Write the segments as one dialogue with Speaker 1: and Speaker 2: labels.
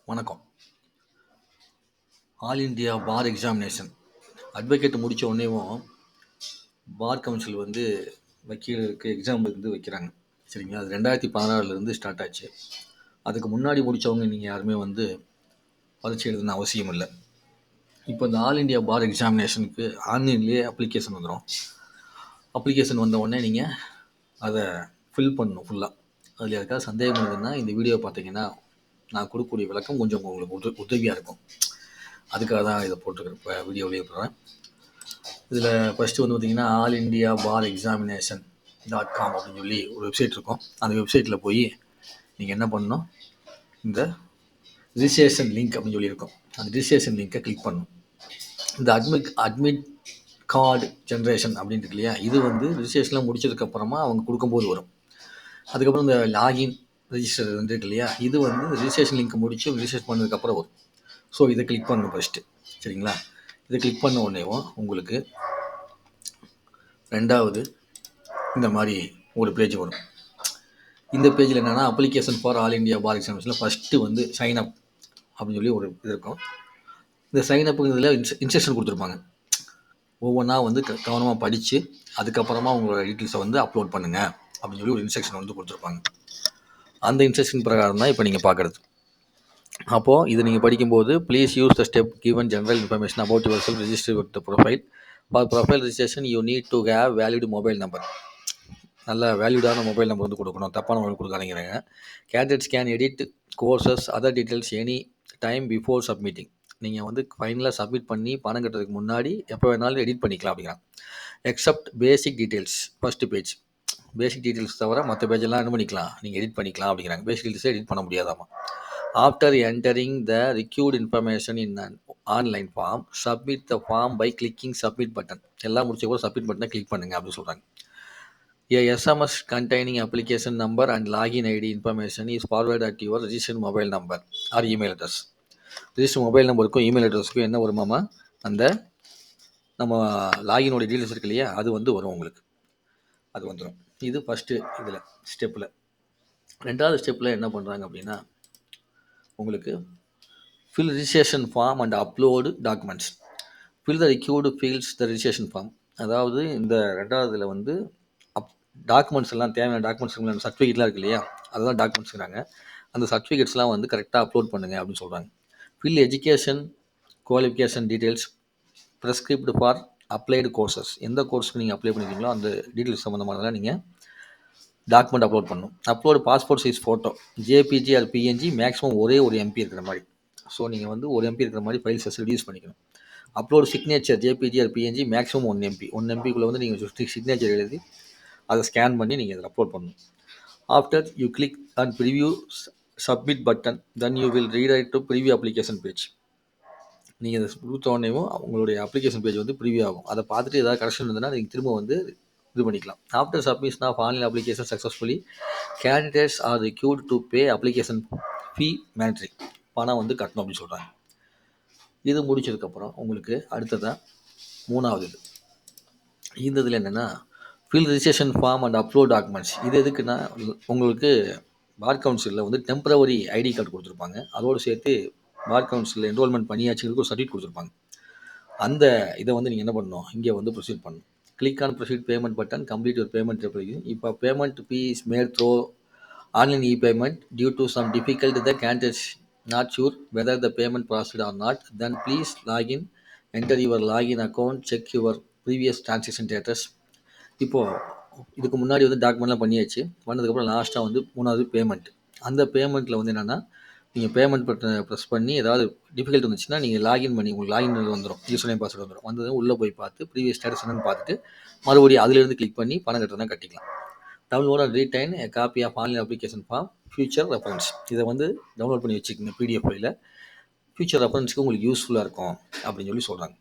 Speaker 1: வணக்கம். All India பார் examination advocate முடித்த உடனேவும் bar council வக்கீலுக்கு exam வைக்கிறாங்க. சரிங்களா? அது 2016 ஸ்டார்ட் ஆச்சு. அதுக்கு முன்னாடி முடித்தவங்க நீங்கள் யாருமே பரீட்சை எழுதுன அவசியம் இல்லை. இப்போ இந்த ஆல் இண்டியா பார் எக்ஸாமினேஷனுக்கு ஆன்லைன்லேயே அப்ளிகேஷன் வந்துடும். அப்ளிகேஷன் வந்த உடனே நீங்கள் அதை ஃபில் பண்ணணும் ஃபுல்லாக. அதில் யாருக்காவது சந்தேகம் இருந்ததுன்னா இந்த வீடியோ பார்த்தீங்கன்னா நான் கொடுக்கக்கூடிய விளக்கம் கொஞ்சம் உங்களுக்கு உதவியாக இருக்கும். அதுக்காக தான் இதை போட்டுருக்கேன். இப்போ வீடியோ வெளியிடுறேன். இதில் ஃபஸ்ட்டு பார்த்திங்கன்னா ஆல் இண்டியா பார் எக்ஸாமினேஷன் .com அப்படின்னு சொல்லி ஒரு வெப்சைட் இருக்கும். அந்த வெப்சைட்டில் போய் நீங்கள் என்ன பண்ணணும், இந்த ரிஜிஸ்ட்ரேஷன் லிங்க் அப்படின்னு சொல்லி இருக்கும். அந்த ரிஜிஸ்ட்ரேஷன் லிங்க்கை கிளிக் பண்ணணும். இந்த அட்மிட் கார்டு ஜென்ரேஷன் அப்படின்ட்டு இல்லையா, இது ரிஜிஸ்ட்ரேஷன்லாம் முடிச்சதுக்கப்புறமா அவங்க கொடுக்கும்போது வரும். அதுக்கப்புறம் இந்த லாகின் ரெஜிஸ்டர் இருக்கு இல்லையா, இது ரிஜிஸ்ட்ரேஷன் லிங்க் முடித்து ரிஜிஸ்ட்ரேஷன் பண்ணதுக்கப்புறம் வரும். ஸோ இதை கிளிக் பண்ணணும் ஃபஸ்ட்டு. சரிங்களா? இதை கிளிக் பண்ண உடனேவும் உங்களுக்கு ரெண்டாவது இந்த மாதிரி ஒரு பேஜ் வரும். இந்த பேஜில் என்னென்னா application for all India for எக்ஸாமினேஷனில் ஃபஸ்ட்டு சைன் அப் அப்படின்னு சொல்லி ஒரு இது இருக்கும். இந்த சைன் அப்புங்கிறதுல இன்ஸ்ட்ரக்ஷன் கொடுத்துருப்பாங்க. ஒவ்வொன்றா கவனமாக படித்து அதுக்கப்புறமா உங்களோட டீட்டெயில்ஸை அப்லோட் பண்ணுங்கள் அப்படின்னு சொல்லி ஒரு இன்ஸ்ட்ரக்ஷன் கொடுத்துருப்பாங்க. அந்த இன்ஸ்ட்ரக்ஷன் பிரகாரம் தான் இப்போ நீங்கள் பார்க்குறது. அப்போது இது நீங்கள் படிக்கும்போது please use the step given general information about yourself register with the profile. For profile registration you need to have valid mobile number. நல்ல வேல்யூடான மொபைல் நம்பர் கொடுக்கணும், தப்பான மொபைல் கொடுக்காதீங்கிறாங்க. Candidates can edit courses other details any time before submitting. நீங்கள் ஃபைனலாக submit பண்ணி பணம் கட்டுறதுக்கு முன்னாடி எப்போ வேணாலும் எடிட் பண்ணிக்கலாம் அப்படிங்கிறாங்க. எக்ஸப்ட் பேசிக் டீட்டெயில்ஸ் ஃபஸ்ட்டு பேஜ். பேசிக் டீட்டெயில்ஸ் தவிர மற்ற பேஜெல்லாம் என்ன பண்ணிக்கலாம், நீங்கள் எடிட் பண்ணிக்கலாம் அப்படிங்கிறாங்க. பேசிக் டீட்டெயில்ஸை எடிட் பண்ண முடியாதாமா. After entering the required information in an online form submit the form by clicking submit button. எல்லாம் முடிச்ச கூட சப்மிட் பட்டனை கிளிக் பண்ணுங்கள் அப்படின்னு சொல்கிறாங்க. A SMS containing application number and login ID information is forwarded at your registered mobile number or email address. Register mobile நம்பருக்கும் email அட்ரஸுக்கும் என்ன வருமாமா, அந்த நம்ம லாகினோட டீட்டெயில்ஸ் இருக்கு இல்லையா, அது வரும் உங்களுக்கு. அது வந்துடும். இது ஃபஸ்ட்டு இதில் ஸ்டெப்பில். ரெண்டாவது ஸ்டெப்பில் என்ன பண்ணுறாங்க அப்படின்னா, உங்களுக்கு fill registration form and upload documents. Fill the required fields the registration form. அதாவது இந்த ரெண்டாவதுல டாக்குமெண்ட்ஸ் எல்லாம் தேவையான டாக்குமெண்ட்ஸ் சர்டிஃபிகேட்லாம் இருக்கு இல்லையா, அதெல்லாம் டாக்குமெண்ட்ஸ்ங்கிறாங்க. அந்த சர்டிஃபிகேட்ஸ்லாம் கரெக்டாக அப்லோட் பண்ணுங்கள் அப்படின்னு சொல்கிறாங்க. Fill education qualification details prescribed for applied courses. எந்த கோர்ஸுக்கு நீங்கள் அப்ளை பண்ணிக்கிறீங்களோ அந்த டீட்டெயில்ஸ் சம்மந்தமானதெல்லாம் நீங்கள் டாக்குமெண்ட் அப்லோட் பண்ணணும். Upload passport size photo JPG or PNG, maximum ஒரே ஒரு எம்பி இருக்கிற மாதிரி. ஸோ நீங்கள் ஒரு எம்பி இருக்கிற மாதிரி ஃபைல் சைஸ் ரெடியூஸ் பண்ணிக்கணும். Upload signature JPG or PNG, maximum 1 MP. 1 எம்பிக்குள்ளே நீங்கள் சிக்னேச்சர் எழுதி அதை ஸ்கேன் பண்ணி நீங்கள் இதில் அப்லோட் பண்ணணும். After you click and preview submit button then you will redirect to preview application page. நீங்கள் இதை கொடுத்த உடனேவும் உங்களுடைய அப்ளிகேஷன் பேஜ் ப்ரிவியூ ஆகும். அதை பார்த்துட்டு ஏதாவது கரெக்ஷன் இருந்ததுன்னா நீங்கள் திரும்ப இது பண்ணிக்கலாம். After submission of online application successfully candidates are required to pay application fee mandatory. பணம் கட்டணும் அப்படின்னு சொல்கிறாங்க. இது முடிச்சதுக்கப்புறம் உங்களுக்கு அடுத்ததான் மூணாவது இது. இந்த இதில் என்னென்னா fill registration form and upload documents. இது எதுக்குன்னா, உங்களுக்கு பார் கவுன்சிலில் டெம்பரவரி ஐடி கார்டு கொடுத்துருப்பாங்க. அதோடு சேர்த்து பார் கவுன்சிலில் என்ரோல்மெண்ட் பண்ணியாச்சுங்களுக்கு ஒரு சர்டிஃபிகேட் கொடுத்துருப்பாங்க. அந்த இதை நீங்கள் என்ன பண்ணணும், இங்கே ப்ரொசீட் பண்ணணும். Click on proceed payment button, complete ஒரு பேமெண்ட். இப்போ payment fee is made through online e payment due to some difficult the candidates not sure whether the payment processed or not, then please login, enter your login account, check your previous transaction status. இப்போது இதுக்கு முன்னாடி டாக்குமெண்ட்லாம் பண்ணியாச்சு. பண்ணதுக்கப்புறம் லாஸ்ட்டாக மூணாவது payment. அந்த பேமெண்ட்டில் என்னென்னா, நீங்கள் பேமெண்ட் பட்டனை ப்ரெஸ் பண்ணி ஏதாவது டிஃபிகல்ட் வந்துச்சுன்னா நீங்கள் லாகின் பண்ணி உங்களுக்கு லாகின் வந்துடும், யூசர் நேம் பாஸ்வேர்டு வந்துடும். வந்தது உள்ளே போய் பார்த்து ப்ரீவியஸ் ஸ்டேட்டஸ் என்னன்னு பார்த்துட்டு மறுபடியும் அதிலிருந்து கிளிக் பண்ணி பணம் கட்டுறதுனா கட்டிக்கலாம். Download and retain a copy of online application form future reference. இதை டவுன்லோட் பண்ணி வச்சுக்கோங்க பிடிஎஃப் ஃபைலில். ஃபியூச்சர் ரெஃபரன்ஸுக்கு உங்களுக்கு யூஸ்ஃபுல்லாக இருக்கும் அப்படின்னு சொல்கிறாங்க.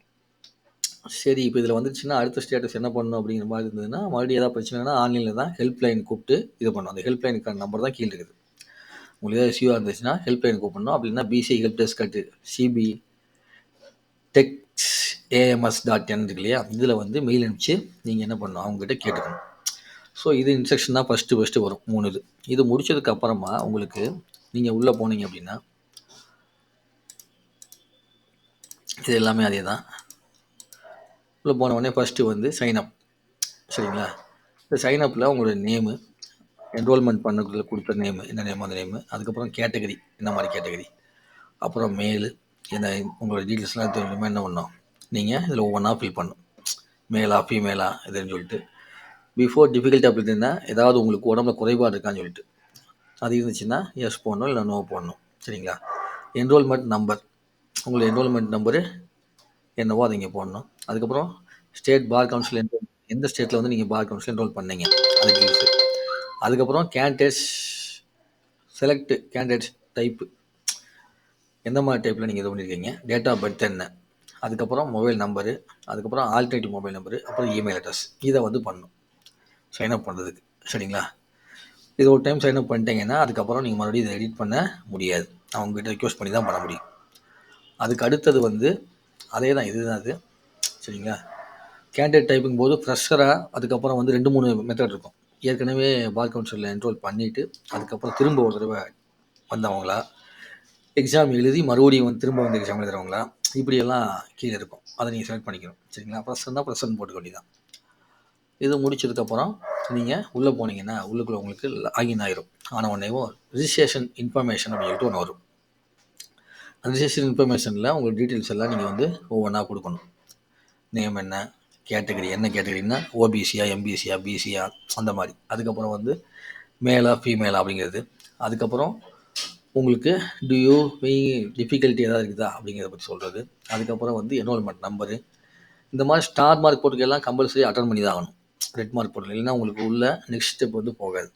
Speaker 1: சரி, இப்போ இதில் வந்துச்சுன்னா அடுத்த ஸ்டேட்டஸ் என்ன பண்ணணும் அப்படிங்கிற மாதிரி இருந்ததுன்னா, மறுபடியும் ஏதாவது பிரச்சனைனா ஆன்லைனில் தான் ஹெல்ப்லைன் கூப்பிட்டு இது பண்ணணும். அந்த ஹெல்ப்லைனுக்கான நம்பர் தான் கீழே இருக்குது. உங்களுக்கு ஏதாவது இஷ்யூவாக இருந்துச்சுன்னா ஹெல்ப்லைன் கூப்பிடணும். அப்படின்னா PC help desk at CB tex AMS.in இருக்கு இல்லையா, இதில் மெயில் அனுப்பிச்சு நீங்கள் என்ன பண்ணணும், அவங்ககிட்ட கேட்டுக்கணும். ஸோ இது இன்ஸ்ட்ரக்ஷன் தான் ஃபஸ்ட்டு வரும் 3 இது. இது முடிச்சதுக்கப்புறமா உங்களுக்கு நீங்கள் உள்ளே போனீங்க அப்படின்னா இது எல்லாமே அதே தான். உள்ளே போன உடனே ஃபஸ்ட்டு வந்து சைன்அப். சரிங்களா? இந்த சைன்அப்பில் உங்களோட நேமு, என்ரோல்மெண்ட் பண்ணக்குள்ள கொடுத்த நேமு, என்ன நேமோ அந்த நேமு, அதுக்கப்புறம் கேட்டகரி, என்ன மாதிரி கேட்டகரி, அப்புறம் மேலு, என்ன உங்களோட டீட்டெயில்ஸ்லாம் தெரியுமா, என்ன பண்ணணும் நீங்கள் இதில் ஒவ்வொன்றா ஃபில் பண்ணணும். மேலா ஃபீமேலா இதுன்னு சொல்லிட்டு, பிஃபோர் டிஃபிகல்ட் அப்படின்னா ஏதாவது உங்களுக்கு உடம்புல குறைபாடு இருக்கான்னு சொல்லிட்டு, அது இருந்துச்சுன்னா எஸ் போடணும், இல்லை நோ போடணும். சரிங்களா? என்ரோல்மெண்ட் நம்பர், உங்களோட என்ரோல்மெண்ட் நம்பரு என்னவோ அதை இங்கே போடணும். அதுக்கப்புறம் ஸ்டேட் பார் கவுன்சில் என்ரோல், எந்த ஸ்டேட்டில் வந்து நீங்கள் பார் கவுன்சில் என்ரோல் பண்ணீங்க அது டீல்ஸு. அதுக்கப்புறம் கேண்டிடேட்ஸ் செலக்ட், கேண்டிடேட்ஸ் டைப்பு, எந்த மாதிரி டைப்பில் நீங்கள் இது பண்ணியிருக்கீங்க, டேட் ஆஃப் பர்த் என்ன, அதுக்கப்புறம் மொபைல் நம்பரு, அதுக்கப்புறம் ஆல்டர்னேட்டிவ் மொபைல் நம்பரு, அப்புறம் இமெயில் அட்ரஸ், இதை வந்து பண்ணணும் சைன்அப் பண்ணுறதுக்கு. சரிங்களா? இது ஒரு டைம் சைன்அப் பண்ணிட்டீங்கன்னா அதுக்கப்புறம் நீங்கள் மறுபடியும் இதை எடிட் பண்ண முடியாது. அவங்ககிட்ட ரிக்வெஸ்ட் பண்ணி தான் பண்ண முடியும். அதுக்கு அடுத்தது வந்து அதே தான், இதுதான் அது. சரிங்களா? கேண்டிடேட் டைப்பிங் போது ஃப்ரெஷராக அதுக்கப்புறம் வந்து 2-3 மெத்தட் இருக்கும். ஏற்கனவே பார் கவுன்சிலில் என்ரோல் பண்ணிவிட்டு அதுக்கப்புறம் திரும்ப ஒரு தடவை வந்தவங்களா, எக்ஸாம் எழுதி மறுபடியும் வந்து திரும்ப வந்து எக்ஸாம் எழுதுறவங்களா, இப்படியெல்லாம் கீழே இருக்கும். அதை நீங்கள் செலக்ட் பண்ணிக்கணும். சரிங்களா? ப்ரெசன்ட் தான் ப்ரெசன்ட் போட்டுக்க வேண்டியதான். இது முடிச்சதுக்கப்புறம் நீங்கள் உள்ளே போனீங்கன்னா உள்ளுக்குள்ளே உங்களுக்கு லாகின் ஆயிரும். ஆன உடனேவும் ரிஜிஸ்ட்ரேஷன் இன்ஃபர்மேஷன் அப்படின்னு சொல்லிட்டு ஒன்று வரும். அந்த ரிஜிஸ்ட்ரேஷன் இன்ஃபர்மேஷனில் உங்கள் டீட்டெயில்ஸ் எல்லாம் நீங்கள் வந்து ஒவ்வொன்றா கொடுக்கணும். நேம் என்ன, கேட்டகரி என்ன, கேட்டகரின்னா ஓபிசியா, எம்பிசியா, பிசியா, அந்த மாதிரி. அதுக்கப்புறம் வந்து மேலா ஃபீமேலா அப்படிங்கிறது. அதுக்கப்புறம் உங்களுக்கு யூ டிஃபிகல்ட்டி ஏதாவது இருக்குதா அப்படிங்கிறத பற்றி சொல்கிறது. அதுக்கப்புறம் வந்து என்ரோல்மெண்ட் நம்பரு. இந்த மாதிரி ஸ்டார் மார்க் போட்டுக்கெல்லாம் கம்பல்சரி அட்டன் பண்ணி தான் ஆகணும். ரெட் மார்க் போட்டு இல்லைன்னா உங்களுக்கு உள்ள நெக்ஸ்ட் ஸ்டெப் வந்து போகாது.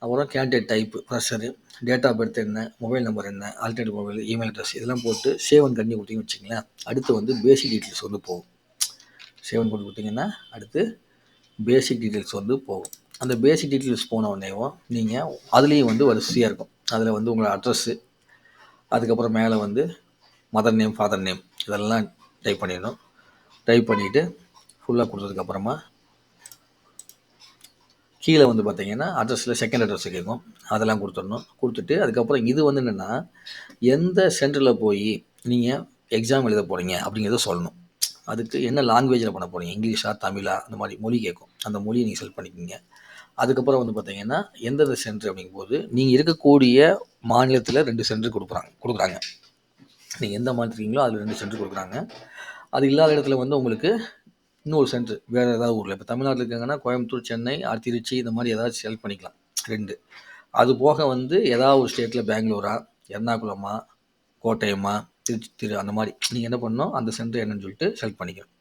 Speaker 1: அப்புறம் candidate type, fresher, date of birth என்ன, மொபைல் நம்பர் என்ன, ஆல்டர்னேட்டிவ் மொபைல், இமெயில் அட்ரஸ், இதெல்லாம் போட்டு சேவ் அண்ட் கண்டினியூ கொடுத்தீங்கன்னு வச்சுங்களேன். அடுத்து வந்து பேசிக் டீட்டெயில்ஸ் வந்து போகும். சேவ் போட்டு கொடுத்தீங்கன்னா அடுத்து பேசிக் டீட்டெயில்ஸ் வந்து போகும். அந்த பேசிக் டீட்டெயில்ஸ் போன உடனேவும் நீங்கள் அதுலேயும் வந்து வரிசையாக இருக்கும். அதில் வந்து உங்களோட அட்ரஸ்ஸு, அதுக்கப்புறம் மேலே வந்து மதர் நேம், ஃபாதர் நேம், இதெல்லாம் டைப் பண்ணிடணும். டைப் பண்ணிவிட்டு ஃபுல்லாக கொடுத்ததுக்கப்புறமா கீழே வந்து பார்த்தீங்கன்னா அட்ரஸில் செகண்ட் அட்ரஸ் கேட்கும், அதெல்லாம் கொடுத்துடணும். கொடுத்துட்டு அதுக்கப்புறம் இது வந்து என்னென்னா எந்த சென்டரில் போய் நீங்கள் எக்ஸாம் எழுத போகிறீங்க அப்படிங்கிறத சொல்லணும். அதுக்கு என்ன லாங்குவேஜில் பண்ண போகிறீங்க, இங்கிலீஷா தமிழா, அந்த மாதிரி மொழி கேட்கும். அந்த மொழியை நீங்கள் செலக்ட் பண்ணிக்கோங்க. அதுக்கப்புறம் வந்து பார்த்தீங்கன்னா எந்தெந்த சென்டர் அப்படிங்கும்போது நீங்கள் இருக்கக்கூடிய மாநிலத்தில் 2 சென்டர் கொடுக்குறாங்க. நீங்கள் எந்த மாநிலத்தில் இருக்கீங்களோ அதில் 2 சென்டர் கொடுக்குறாங்க. அது இல்லாத இடத்துல வந்து உங்களுக்கு இன்னொரு சென்டர் வேறு ஏதாவது ஊரில், இப்போ தமிழ்நாட்டில் இருக்காங்கன்னா கோயம்புத்தூர், சென்னை, திருச்சி, இந்த மாதிரி ஏதாச்சும் செலக்ட் பண்ணிக்கலாம் 2. அது போக வந்து ஏதாவது ஒரு ஸ்டேட்டில் பெங்களூரா, எர்ணாகுளமா, கோட்டயமா, திரு அந்த மாதிரி நீங்கள் என்ன பண்ணணும், அந்த சென்டர் என்னன்னு சொல்லிட்டு செலக்ட் பண்ணிக்கணும்.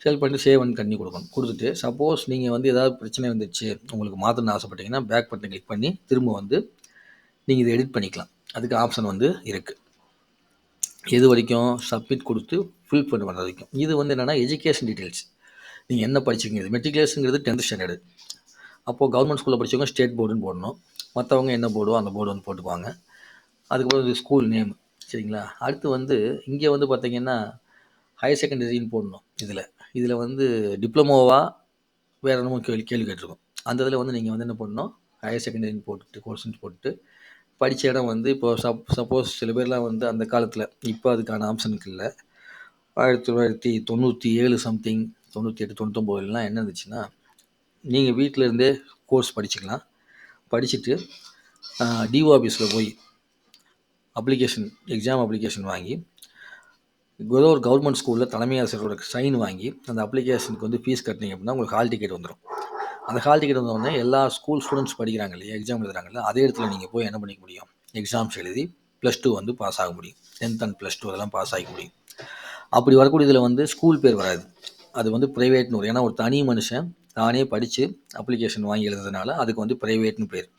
Speaker 1: செலக்ட் பண்ணிட்டு சேவ் அண்ட் கண்டினியூ கொடுத்துட்டு சப்போஸ் நீங்கள் வந்து ஏதாவது பிரச்சனை வந்துச்சு, உங்களுக்கு மாற்றணும்னு ஆசைப்பட்டீங்கன்னா பேக் பட்டனை கிளிக் பண்ணி திரும்ப வந்து நீங்கள் இதை எடிட் பண்ணிக்கலாம். அதுக்கு ஆப்ஷன் வந்து இருக்குது. எது வரைக்கும் சப்மிட் கொடுத்து ஃபில் பண்ண பண்ணுற வரைக்கும். இது வந்து என்னென்னா எஜுகேஷன் டீட்டெயில்ஸ், நீங்கள் என்ன படிச்சிருக்கீங்க. மெட்ரிகுலேஷனுங்கிறது 10th ஸ்டாண்டர்டு. அப்போது கவர்மெண்ட் ஸ்கூலில் படித்தவங்க ஸ்டேட் போர்டுன்னு போடணும். மற்றவங்க என்ன போர்டோ அந்த போர்டு வந்து போட்டுக்குவாங்க. அதுக்கப்புறம் இது ஸ்கூல் நேம். சரிங்களா? அடுத்து வந்து இங்கே வந்து பார்த்திங்கன்னா ஹையர் செகண்டரின்னு போடணும். இதில் வந்து டிப்ளமோவா வேறு என்னமோ கேள்வி கேட்டிருக்கோம். அந்த இதில் வந்து நீங்கள் வந்து என்ன பண்ணணும், ஹையர் செகண்டரின்னு போட்டுட்டு கோர்ஸ்ன்னு போட்டுட்டு படித்த இடம் வந்து இப்போ சப்போஸ் சில பேர்லாம் வந்து அந்த காலத்தில், இப்போ அதுக்கான ஆப்ஷனுக்கு இல்லை, 1997 சம்திங், 98, 99லாம் என்ன இருந்துச்சுன்னா நீங்கள் வீட்டில் இருந்தே கோர்ஸ் படிச்சுக்கலாம். படிச்சுட்டு டிஓ ஆஃபீஸில் போய் அப்ளிகேஷன், எக்ஸாம் அப்ளிகேஷன் வாங்கி ஏதோ ஒரு கவர்மெண்ட் ஸ்கூலில் தலைமை ஆசிரியரோட சைன் வாங்கி அந்த அப்ளிகேஷனுக்கு வந்து ஃபீஸ் கட்டினீங்க அப்படின்னா உங்களுக்கு ஹால் டிக்கெட் வந்துடும். அந்த ஹால் டிக்கெட் வந்தோடனே எல்லா ஸ்கூல் ஸ்டூடெண்ட்ஸ் படிக்கிறாங்க இல்லையா, எக்ஸாம் எழுதுறாங்கல்ல, அதே இடத்துல நீங்கள் போய் என்ன பண்ணிக்க முடியும், எக்ஸாம்ஸ் எழுதி +2 வந்து பாஸ் ஆக முடியும். 10th அண்ட் +2 அதெல்லாம் பாஸ் ஆக முடியும். அப்படி வரக்கூடிய இதில் வந்து ஸ்கூல் பேர் வராது, அது வந்து ப்ரைவேட்னு வரும். ஏன்னா ஒரு தனி மனுஷன் தானே படித்து அப்ளிகேஷன் வாங்கி எழுதுறதுனால அதுக்கு வந்து ப்ரைவேட்னு பேர்.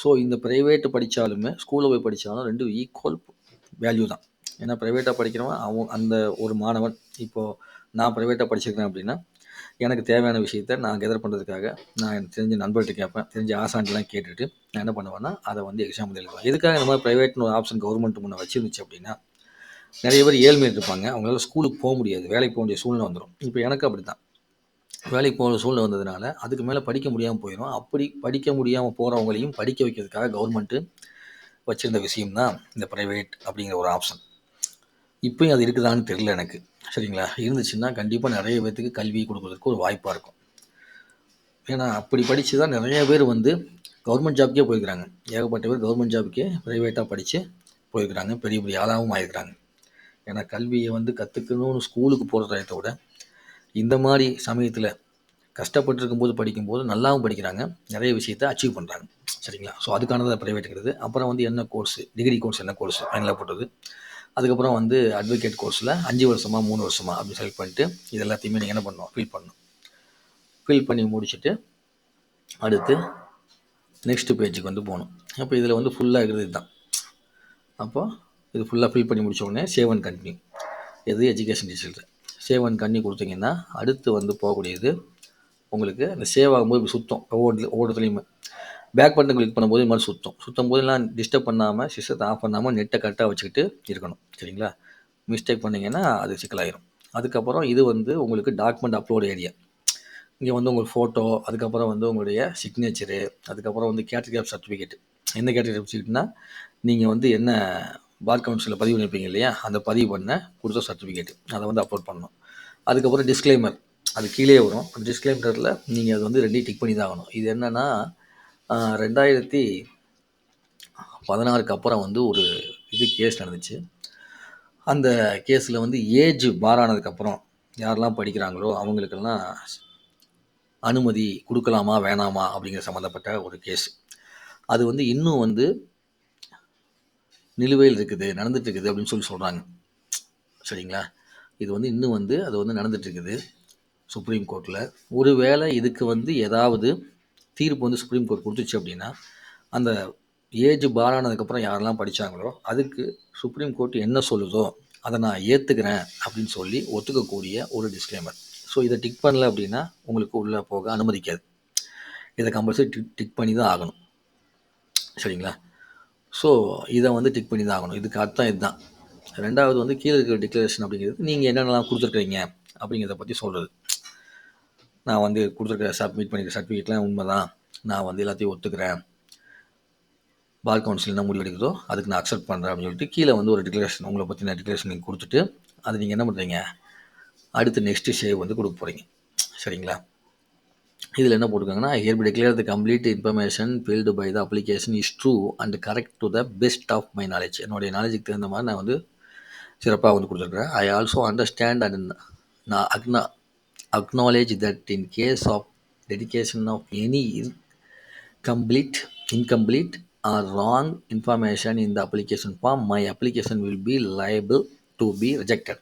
Speaker 1: ஸோ இந்த ப்ரைவேட்டு படித்தாலுமே ஸ்கூலில் போய் படித்தாலும் 2 ஈக்குவல் வேல்யூ தான். ஏன்னா ப்ரைவேட்டாக படிக்கிறவன் அவன் அந்த ஒரு மாணவன், இப்போது நான் ப்ரைவேட்டாக படிச்சிருக்கேன் அப்படின்னா எனக்கு தேவையான விஷயத்த நான் கெதர் பண்ணுறதுக்காக நான் எனக்கு தெரிஞ்ச நண்பர்கிட்ட கேட்பேன், தெரிஞ்ச ஆசான்லாம் கேட்டுட்டு நான் என்ன பண்ணுவேன்னா அதை வந்து எக்ஸாம் எழுதுவேன். எதுக்காக இந்த மாதிரி ப்ரைவேட்னு ஒரு ஆப்ஷன் கவர்மெண்ட் முன்னே வச்சிருந்துச்சு அப்படின்னா நிறைய பேர் ஏழ்மையாக இருப்பாங்க, அவங்களால ஸ்கூலுக்கு போக முடியாது, வேலைக்கு போக வேண்டிய சூழ்நிலை வந்துடும். இப்போ எனக்கு அப்படி தான் வேலைக்கு போகிற சூழ்நிலை வந்ததுனால அதுக்கு மேலே படிக்க முடியாமல் போயிடும். அப்படி படிக்க முடியாமல் போகிறவங்களையும் படிக்க வைக்கிறதுக்காக கவர்மெண்ட்டு வச்சுருந்த விஷயம் தான் இந்த ப்ரைவேட் அப்படிங்கிற ஒரு ஆப்ஷன். இப்பயும் அது இருக்குதான்னு தெரியல எனக்கு. சரிங்களா? இருந்துச்சுன்னா கண்டிப்பாக நிறைய பேத்துக்கு கல்வி கொடுக்குறதுக்கு ஒரு வாய்ப்பாக இருக்கும். ஏன்னா அப்படி படித்து தான் நிறைய பேர் வந்து கவர்மெண்ட் ஜாப்க்கே போயிருக்கிறாங்க. ஏகப்பட்ட பேர் கவர்மெண்ட் ஜாபுக்கே ப்ரைவேட்டாக படித்து போயிருக்கிறாங்க. பெரிய பெரிய ஆளாகவும் ஆயிருக்கிறாங்க. ஏன்னா கல்வியை வந்து கற்றுக்கணும்னு ஸ்கூலுக்கு போகிறத விட இந்த மாதிரி சமயத்தில் கஷ்டப்பட்டு இருக்கும்போது படிக்கும்போது நல்லாவும் படிக்கிறாங்க. நிறைய விஷயத்த அச்சீவ் பண்ணுறாங்க. சரிங்களா? ஸோ அதுக்கானதான் ப்ரைவேட்டுங்கிறது. அப்புறம் வந்து என்ன கோர்ஸு, டிகிரி கோர்ஸ் என்ன கோர்ஸ் ஃபைனலாக போட்டது. அதுக்கப்புறம் வந்து அட்வொகேட் கோர்ஸில் 5 வருஷமா 3 வருஷமா அப்படி செலக்ட் பண்ணிட்டு இது எல்லாத்தையுமே நீங்கள் என்ன பண்ணணும், ஃபில் பண்ணி முடிச்சுட்டு அடுத்து நெக்ஸ்ட் பேஜுக்கு வந்து போகணும். அப்போ இதில் வந்து ஃபுல்லாக இருக்கிறது இதுதான். அப்போ இது ஃபுல்லாக ஃபில் பண்ணி முடிச்ச உடனே சேவ் அண்ட் கண்டினியூ, எது education teacher save and continue கொடுத்தீங்கன்னா அடுத்து வந்து போகக்கூடியது உங்களுக்கு அந்த சேவ் ஆகும்போது இப்படி சுத்தம் ஒவ்வொருத்துலையுமே பேக் பட்டன் கிளிக் பண்ணும்போது இது மாதிரி சுற்றும் போதெல்லாம் டிஸ்டர்ப் பண்ணாமல் சிஸ்டத்தை ஆஃப் பண்ணாமல் நெட்டை கரெக்டாக வச்சுக்கிட்டு இருக்கணும். சரிங்களா? மிஸ்டேக் பண்ணிங்கன்னா அது சிக்கலாயிரும். அதுக்கப்புறம் இது வந்து உங்களுக்கு டாக்குமெண்ட் அப்லோட் ஏரியா. இங்கே வந்து உங்கள் ஃபோட்டோ, அதுக்கப்புறம் வந்து உங்களுடைய சிக்னேச்சரு, அதுக்கப்புறம் வந்து கேட்டகரி ஆஃப் சர்டிஃபிகேட். என்ன கேட்டகரி ஆஃப் சர்டிஃபிகேட்னா நீங்கள் வந்து என்ன பார் கவுன்சிலில் பதிவு பண்ணியிருப்பீங்க இல்லையா, அந்த பதிவு பண்ண கொடுத்த சர்டிஃபிகேட் அதை வந்து அப்லோட் பண்ணணும். அதுக்கப்புறம் டிஸ்க்ளைமர் அது கீழே வரும். அந்த டிஸ்க்ளைமரில் நீங்கள் அது வந்து ரெண்டையும் டிக் பண்ணி தான் ஆகணும். இது என்னென்னா 2016க்கு அப்புறம் வந்து ஒரு கேஸ் நடந்துச்சு. அந்த கேஸில் வந்து ஏஜ் பாரானதுக்கப்புறம் யாரெல்லாம் படிக்கிறாங்களோ அவங்களுக்கெல்லாம் அனுமதி கொடுக்கலாமா வேணாமா அப்படிங்கிற சம்மந்தப்பட்ட ஒரு கேஸ். அது வந்து இன்னும் வந்து நிலுவையில் இருக்குது, நடந்துட்டு இருக்குது அப்படின்னு சொல்கிறாங்க. சரிங்களா? இது வந்து இன்னும் வந்து அது வந்து நடந்துட்டு இருக்குது சுப்ரீம் கோர்ட்டில். ஒருவேளை இதுக்கு வந்து ஏதாவது தீர்ப்பு வந்து சுப்ரீம் கோர்ட் கொடுத்துச்சு அப்படின்னா அந்த ஏஜ் பாரானதுக்கப்புறம் யாரெல்லாம் படித்தாங்களோ அதுக்கு சுப்ரீம் கோர்ட் என்ன சொல்லுதோ அதை நான் ஏற்றுக்கிறேன் அப்படின்னு சொல்லி ஒத்துக்கக்கூடிய ஒரு டிஸ்க்ளைமர். ஸோ இதை டிக் பண்ணல அப்படின்னா உங்களுக்கு உள்ளே போக அனுமதிக்காது. இதை கம்பல்சரி டிக் பண்ணி தான் ஆகணும். சரிங்களா? ஸோ இதை வந்து டிக் பண்ணி தான் ஆகணும். இதுக்கு அர்த்தம் இதுதான். ரெண்டாவது வந்து கீழே இருக்கிற டிக்ளரேஷன் அப்படிங்கிறது நீங்கள் என்னென்னலாம் கொடுத்துருக்குறீங்க அப்படிங்கிறத பற்றி சொல்கிறது. நான் வந்து கொடுத்துருக்க சப்மிட் பண்ணிக்கிற சர்டிஃபிகேட்லாம் உண்மை தான், நான் வந்து எல்லாத்தையும் ஒத்துக்கிறேன், பார் கவுன்சில் என்ன முடிவு எடுக்குதோ அதுக்கு நான் அக்செப்ட் பண்ணுறேன் அப்படின்னு சொல்லிட்டு கீழே வந்து ஒரு டிக்ளரேஷன் உங்களை பற்றின டிக்ளரேஷன் நீங்கள் கொடுத்துட்டு அது நீங்கள் என்ன பண்ணுறீங்க, அடுத்து நெக்ஸ்ட்டு சேவ் வந்து கொடுக்க போகிறீங்க. சரிங்களா? இதில் என்ன போட்டிருக்காங்கன்னா, here by declare the complete information filled by the application is true and correct to the best of my knowledge. என்னுடைய நாலேஜுக்கு தகுந்த மாதிரி நான் வந்து சிறப்பாக வந்து கொடுத்துருக்குறேன். ஐ ஆல்சோ அண்டர்ஸ்டாண்ட் அண்ட் நான் acknowledge that in case of dedication of any incomplete or wrong information in the application form, my application will be liable to be rejected.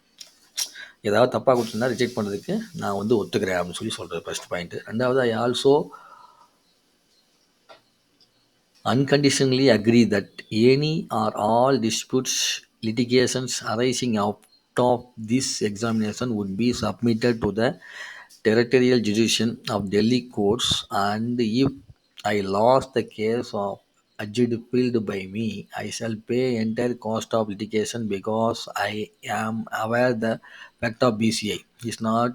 Speaker 1: ஏதாவது தப்பாக கொடுத்துருந்தா ரிஜெக்ட் பண்ணுறதுக்கு நான் வந்து ஒத்துக்கிறேன் அப்படின்னு சொல்கிறது ஃபர்ஸ்ட் பாயிண்ட். ரெண்டாவது, I also unconditionally agree that any or all disputes litigations arising out of this examination would be submitted to the territorial jurisdiction of Delhi courts, and if I lost the case of adjudged filed by me, I shall pay entire cost of litigation because I am aware the fact of BCI is not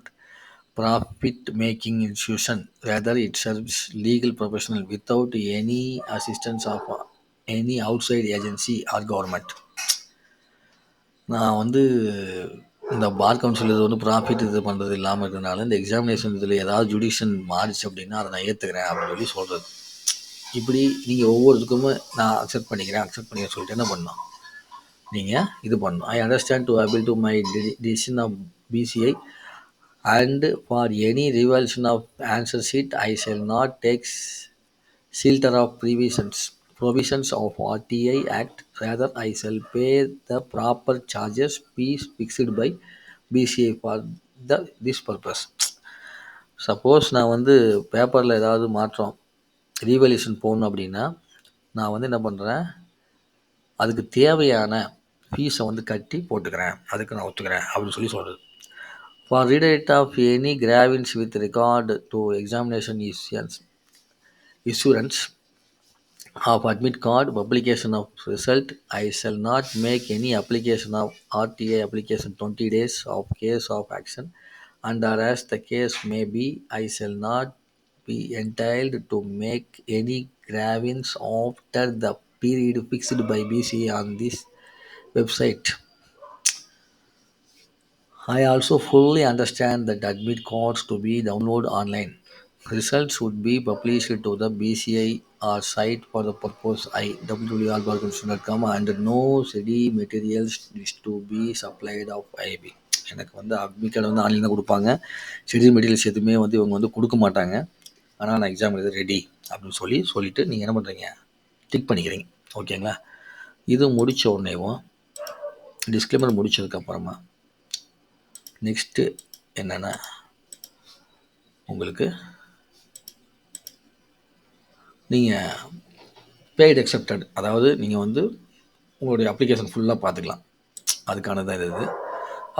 Speaker 1: profit making institution, rather it serves legal professional without any assistance of any outside agency or government. நான் வந்து இந்த bar council இது வந்து profit இது பண்ணுறது இல்லாமல் இருக்கிறதுனால இந்த எக்ஸாமினேஷன் இதில் ஏதாவது ஜுடிஷன் மாறிச்சு அப்படின்னா அதை நான் ஏற்றுக்கிறேன் அப்படின்னு சொல்கிறது. இப்படி நீங்கள் ஒவ்வொருத்துக்குமே நான் அக்செப்ட் பண்ணிக்கிறேன் சொல்லிட்டு என்ன பண்ணணும், நீங்கள் இது பண்ணணும். I understand to able to my decision of PCI and for any revelation of answer sheet I shall not take shelter of provisions of RTI Act, rather I shall pay the proper charges fees fixed by BCI for this purpose. Suppose நான் வந்து பேப்பரில் ஏதாவது மாற்றம் revaluation போடணும் அப்படின்னா நான் வந்து என்ன பண்ணுறேன், அதுக்கு தேவையான ஃபீஸை வந்து கட்டி போட்டுக்கிறேன், அதுக்கு நான் ஒத்துக்கிறேன் அப்படின்னு சொல்கிறது. For readership of any grievance with regard to examination issuance of admit card, publication of result, I shall not make any application of RTA application 20 days of case of action, and as the case may be, I shall not be entitled to make any grievance after the period fixed by BCA on this website. I also fully understand that admit cards to be downloaded online. Results would be published to the BCI or site for the purpose www.algorithms.com and no CD materials is to be supplied of IB. எனக்கு வந்து admit card வந்து ஆன்லைனில் கொடுப்பாங்க, CD materials எதுவுமே வந்து இவங்க வந்து கொடுக்க மாட்டாங்க. ஆனால் நான் எக்ஸாம் எழுத ரெடி அப்படின்னு சொல்லிவிட்டு நீங்கள் என்ன பண்ணுறீங்க, டிக் பண்ணிக்கிறீங்க. ஓகேங்களா? இது முடித்த உடனேவும் டிஸ்க்ளைமர் முடித்ததுக்கப்புறமா நெக்ஸ்ட்டு என்னென்னா உங்களுக்கு நீங்கள் பெய்டு அக்செப்டட், அதாவது நீங்கள் வந்து உங்களுடைய அப்ளிகேஷன் ஃபுல்லாக பார்த்துக்கலாம். அதுக்கான தான் இது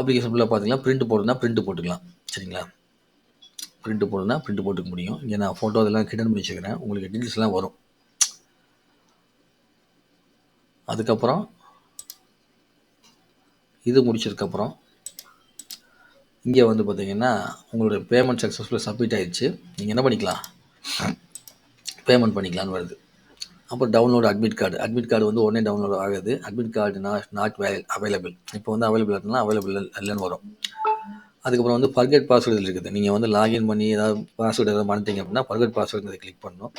Speaker 1: அப்ளிகேஷன் ஃபுல்லாக பார்த்துக்கலாம். பிரிண்ட் போடுனா பிரிண்ட் போட்டுக்கலாம். சரிங்களா? பிரிண்ட் போடுனா பிரிண்ட் போட்டுக்க முடியும். இங்கே நான் ஃபோட்டோ இதெல்லாம் கிடன் பண்ணி வச்சுக்கிறேன், உங்களுக்கு டீட்டெயில்ஸ்லாம் வரும். அதுக்கப்புறம் இது முடிச்சதுக்கப்புறம் இங்கே வந்து பார்த்தீங்கன்னா உங்களுடைய பேமெண்ட் சக்ஸஸ்ஃபுல்லாக சப்மிட் ஆகிடுச்சு. நீங்கள் என்ன பண்ணிக்கலாம், பேமெண்ட் பண்ணிக்கலான்னு வருது. அப்புறம் டவுன்லோட் அட்மிட் கார்டு வந்து உடனே டவுன்லோட் ஆகுது. Admit card not available. இப்போ வந்து அவைலபிள் இருந்தால் அவைலபிள் இல்லைன்னு வரும். அதுக்கப்புறம் வந்து ஃபர்கெட் பாஸ்வேர்டு இருக்குது. நீங்கள் வந்து லாகின் பண்ணி ஏதாவது பாஸ்வேர்டு ஏதாவது மறந்துட்டீங்க அப்படின்னா ஃபர்கெட் பாஸ்வேர்டு கிளிக் பண்ணணும்.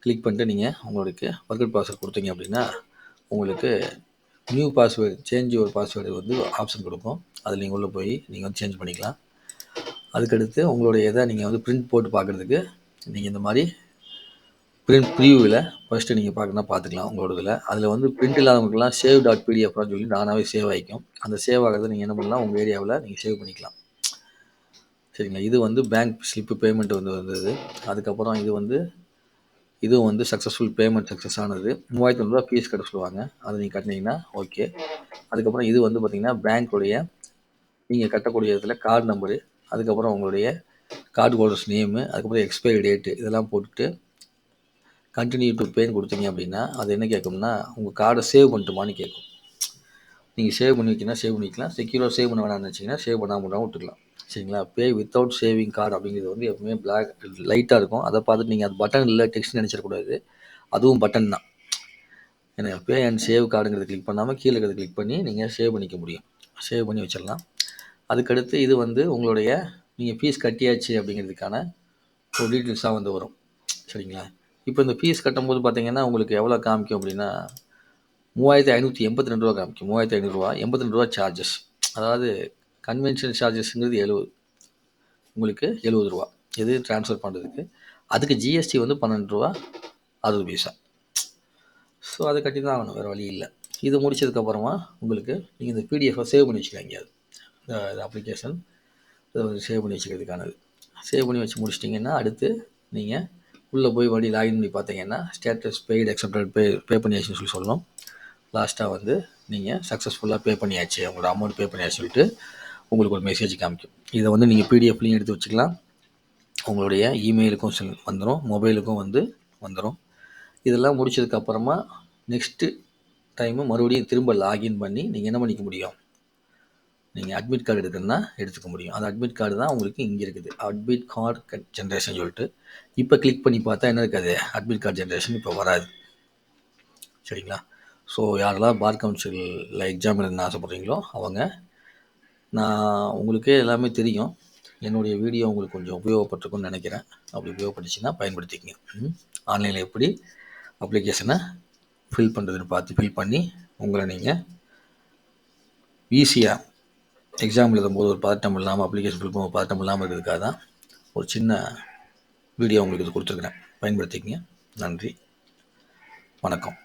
Speaker 1: கிளிக் பண்ணிட்டு நீங்கள் உங்களுக்கு ஃபர்கெட் பாஸ்வேர்டு கொடுத்தீங்க அப்படின்னா உங்களுக்கு new password, change your password வந்து ஆப்ஷன் கொடுக்கும். அதில் நீங்கள் உள்ளே போய் நீங்கள் வந்து சேஞ்ச் பண்ணிக்கலாம். அதுக்கடுத்து உங்களுடைய இதை நீங்கள் வந்து பிரிண்ட் போட்டு பார்க்குறதுக்கு நீங்கள் இந்த மாதிரி பிரிண்ட் ப்ரிவியூவில் ஃபஸ்ட்டு நீங்கள் பார்க்கணுன்னா பார்த்துக்கலாம் உங்களோட இதில். அதில் வந்து பிரிண்ட் இல்லாதவங்களுக்குலாம் save.pdfன்னு சொல்லி தானாகவே சேவ் ஆகிக்கும். அந்த சேவ் ஆகிறத நீங்கள் என்ன பண்ணலாம், உங்கள் ஏரியாவில் நீங்கள் சேவ் பண்ணிக்கலாம். சரிங்களா? இது வந்து பேங்க் ஸ்லிப்பு பேமெண்ட் வந்து வந்தது. அதுக்கப்புறம் இதுவும் வந்து சக்ஸஸ்ஃபுல் பேமெண்ட் சக்ஸஸ் ஆனது. 3500 ரூபா ஃபீஸ் கட்ட சொல்லுவாங்க, அதை நீங்கள் கட்டினீங்கன்னா ஓகே. அதுக்கப்புறம் இது வந்து பார்த்திங்கன்னா பேங்க்குடைய நீங்கள் கட்டக்கூடிய இதில் கார்டு நம்பரு, அதுக்கப்புறம் உங்களுடைய கார்டு ஹோல்டர்ஸ் நேமு, அதுக்கப்புறம் எக்ஸ்பைரி டேட்டு இதெல்லாம் போட்டுட்டு கண்டினியூ டு பேன்னு கொடுத்தீங்க அப்படின்னா அது என்ன கேட்கும்னா உங்கள் கார்டை சேவ் பண்ணிட்டுமான்னு கேட்கும். நீங்கள் சேவ் பண்ணி வைக்கணும், சேவ் பண்ணிக்கலாம். செக்யூராக சேவ் பண்ண வேணாம்னு வச்சிங்கன்னா சேவ் பண்ணாமல் விட்டுக்கலாம். சரிங்களா? பே வித்தவுட் சேவிங் கார்டு அப்படிங்கிறது வந்து எப்பவுமே பிளாக் லைட்டாக இருக்கும். அதை பார்த்துட்டு நீங்கள் அது பட்டன் இல்லை டெக்ஸ்ட் நினச்சிடக்கூடாது. அதுவும் பட்டன் தான். ஏன்னா பே அண்ட் சேவ் கார்டுங்கிறது கிளிக் பண்ணாமல் கீழே இருக்கிறது கிளிக் பண்ணி நீங்கள் சேவ் பண்ணிக்க முடியும். சேவ் பண்ணி வச்சிடலாம். அதுக்கடுத்து இது வந்து உங்களுடைய நீங்கள் ஃபீஸ் கட்டியாச்சு அப்படிங்கிறதுக்கான ஒரு டீட்டெயில்ஸாக வந்து வரும். சரிங்களா? இப்போ இந்த ஃபீஸ் கட்டும்போது பார்த்தீங்கன்னா உங்களுக்கு எவ்வளோ காமிக்கும் அப்படின்னா 3582 ரூபா காமிக்கும். 3500 ரூபா, 82 ரூபா சார்ஜஸ். அதாவது கன்வென்ஷன் சார்ஜஸ்ங்கிறது 70, உங்களுக்கு 70 ரூபா இது ட்ரான்ஸ்ஃபர் பண்ணுறதுக்கு. அதுக்கு ஜிஎஸ்டி வந்து 12 ரூபா 60 பைசா. ஸோ அதை கட்டி தான் ஆகணும், வேறு வழி இல்லை. இது முடிச்சதுக்கப்புறமா உங்களுக்கு நீங்கள் இந்த பிடிஎஃபை சேவ் பண்ணி வச்சுக்கலாம். எங்கேயாவது இந்த அப்ளிகேஷன் இதை வந்து சேவ் பண்ணி வச்சுக்கிறதுக்கானது. சேவ் பண்ணி வச்சு முடிச்சிட்டிங்கன்னா அடுத்து நீங்கள் உள்ளே போய் மறுபடியும் லாகின் பண்ணி பார்த்தீங்கன்னா ஸ்டேட்டஸ் பெய்டு அக்செப்டட் பே பண்ணியாச்சுன்னு சொல்லணும். லாஸ்ட்டாக வந்து நீங்கள் சக்ஸஸ்ஃபுல்லாக பே பண்ணியாச்சு, உங்களோட அமௌண்ட் பே பண்ணியாச்சு சொல்லிட்டு உங்களுக்கு ஒரு மெசேஜ் காமிக்கும். இதை வந்து நீங்கள் பிடிஎஃப்லையும் எடுத்து வச்சுக்கலாம், உங்களுடைய இமெயிலுக்கும் வந்துடும், மொபைலுக்கும் வந்துடும். இதெல்லாம் முடிச்சதுக்கப்புறமா நெக்ஸ்ட்டு டைமு மறுபடியும் திரும்ப லாகின் பண்ணி நீங்கள் என்ன பண்ணிக்க முடியும், நீங்கள் அட்மிட் கார்டு எடுக்கணும்னா எடுத்துக்க முடியும். அந்த அட்மிட் கார்டு தான் உங்களுக்கு இங்கே இருக்குது, அட்மிட் கார்டு ஜென்ரேஷன் சொல்லிட்டு. இப்போ கிளிக் பண்ணி பார்த்தா என்ன இருக்காது, அட்மிட் கார்டு ஜென்ரேஷன் இப்போ வராது. சரிங்களா? ஸோ யாரெல்லாம் பார் கவுன்சிலில் எக்ஸாம் எழுதணும்னு ஆசைப்பட்றீங்களோ அவங்க, நான் உங்களுக்கே எல்லாமே தெரியும், என்னுடைய வீடியோ உங்களுக்கு கொஞ்சம் உபயோகப்பட்டிருக்குன்னு நினைக்கிறேன். அப்படி உபயோகப்பட்டுச்சுன்னா பயன்படுத்திக்கங்க. ஆன்லைனில் எப்படி அப்ளிகேஷனை ஃபில் பண்ணுறதுன்னு பார்த்து ஃபில் பண்ணி உங்களை நீங்கள் ஈஸியாக எக்ஸாம் எழுதும்போது ஒரு பதட்டம் இல்லாமல், அப்ளிகேஷன் ஃபில் பண்ணும்போது பதட்டம் இல்லாமல் இருக்கிறதுக்காக தான் ஒரு சின்ன வீடியோ உங்களுக்கு இது கொடுத்துருக்குறேன். பயன்படுத்திக்கங்க. நன்றி, வணக்கம்.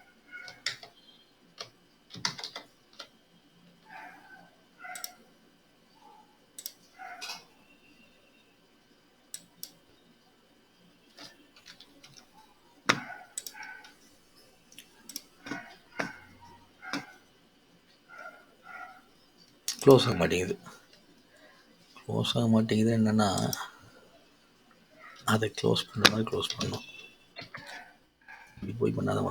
Speaker 1: க்ளோஸ் ஆக மாட்டேங்குது என்னென்னா அதை க்ளோஸ் பண்ணுற மாதிரி க்ளோஸ் பண்ணணும். இப்படி போய் பண்ணாதான்